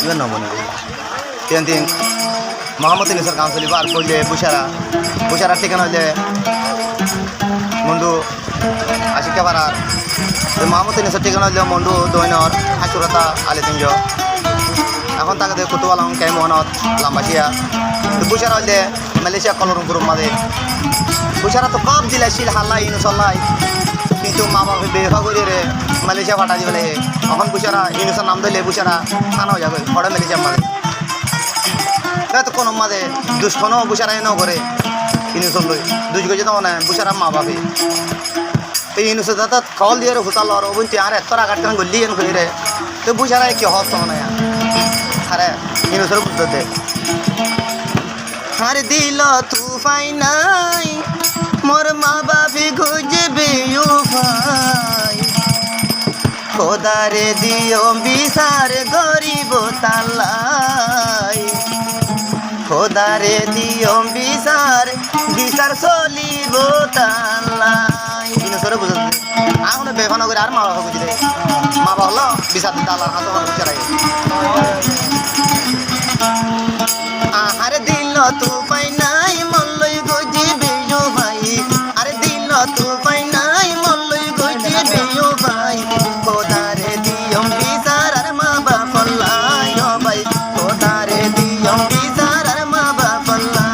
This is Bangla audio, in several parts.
আসবে নমনে তিন তিন মোহাম্মদ ইউনুসের কাম চলিব আর কইলে বুসারা ঠিকানা হইলে মন্ডু আশিকা পাড়ার মোহাম্মদ ইউনুসের ঠিকানা হইলে মন্ডু দৈনর হাসুরতা আলিতিঞ্জ এখন তাকে কুতুয়ালং কে মোহনত লাম্বাসিয়া বুসারা হইলে মালয়েশিয়া কলরমপুর মাঝে বুসারা তো কব দিলাইছিল হাল্লাই ইউনুসল্লাই কিন্তু মা বাবা বেফা করি রে মালয়েশিয়া ফাটা দিবলে এখন বুসারা ইউনুসের নাম ধরলে বুসারা থানা হয়ে যাবে ফটো মালয়েশিয়ার মাঝে তো কোনো মাঝে দুষ্কনও বুসারা এনেও করে ইউনুসল লই দুজ গেছে তো না বুসারা মা বাবা তো ইউনুসের দাদা কল দিয়ে হুতাল আর ওবন্তি আর এত রাগাট কেন গলি এন করি রে তো বুসারা কি হস না আরে ইউনুসের বুঝতে দে আর দিল তুফাই নাই মোর মা বাপি খুঁজবে উপাই খোদারে দিও বিচার গরিব তালাই খোদারে দিও বিচার চলিব তালাই ইনুসরে বুঝতে এখন বেফানো করে আর মা বাবা বুঝি দে মা বাবা হলো বিচার দিতে আল্লাহর হাতে বিচারাই আরে দিল তুফাই নাই মল্লই গজিবে ও ভাই আরে দিল তুফাই নাই মল্লই গজিবে ও ভাই খোদারে দিও বিচার আর মা বাপ লাই ও ভাই খোদারে দিও বিচার আর মা বাপ লাই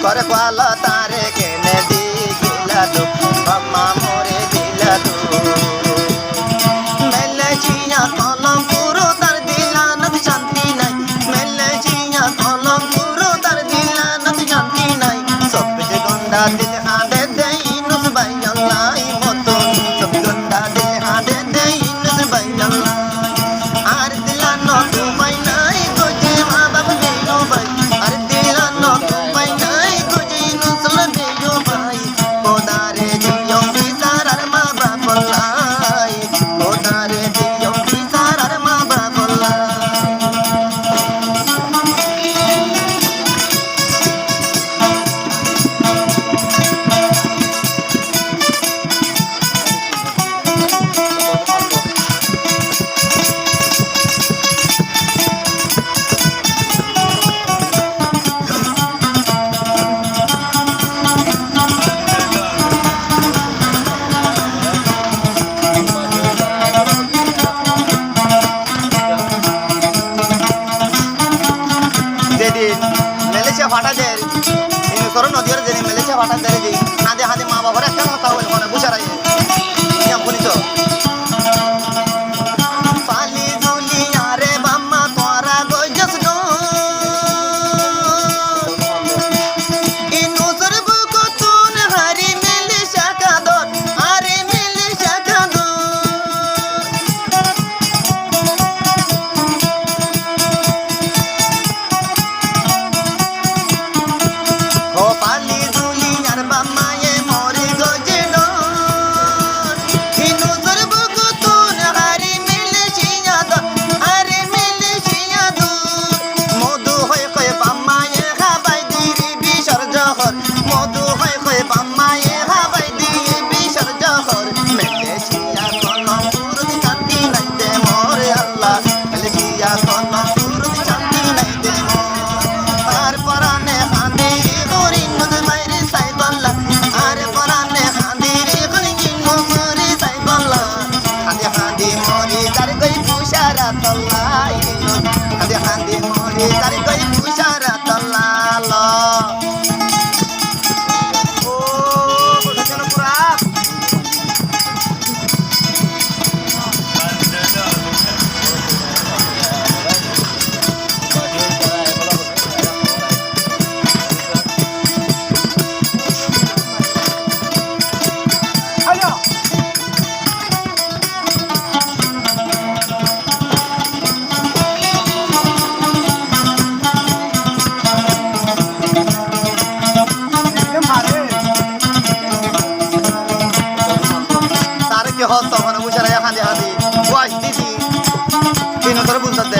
করে পাল তারে কেনে দি গিলা দু বাম্মা মোরে দিলা দু মেলে চিয়া কলম পুরো তার দিলা নবী শান্তি নাই মেলে চিয়া কলম পুরো তার দিলা নবী শান্তি নাই সব যে গন্ডা দিল হাতে দেই নুস ভাই আল্লাহ মতন সব গন্ডা দিল হাতে দেই নুস ভাই আল্লাহ আর দিলা ন তুমাই নাই গজে মা বাপ দেই নো ভাই আর দিলা ন তুমাই নাই গজে নুস লে বছর নদীর জেনে মেলেছে হঠাৎ ধরে দিই হাঁদে হাঁদে মা বাবার একটা কথা হইল মানে বুঝারাই নিয়ম শুনিছ পালি জুলি আরে বাম্মা তোরা গইজস গো ইনুসর বুকু তুন হারি মিলি শাকা দর আরে মিলি শাকা দর ও পালি জুলি আর বাম্মা এ মরি গজে ডর ইনুসর বুকু তুন হারি মিলি শিয়া দর আরে মিলি শিয়া দর মধু হয় কয় বাম্মা এ হাবাই দিরি বিশর জহর মধু হয় কয় বাম্মা এ হাবাই দিরি বিশর জহর মেলে শিয়া কোন পুরুষ শান্তি নাই দে মোরে আল্লাহ মেলে শিয়া কোন পুরুষ শান্তি নাই দে আর পরানে হাঁদিরি গরি নদ মাইরে সাই বল্লা আর পরানে হাঁদিরি গরি নসুরি সাই বল্লা হাঁদি হাঁদি মরি তার গই পুষারা তল্লা হাঁদি হাঁদি মরি তার গই পুষারা তল্লা ল ও বুঝছেন পুরা তার কি হস তখন বুঝারা হাঁদি হাঁদি ওয়াশ দিদি কিনো করে বুঝতে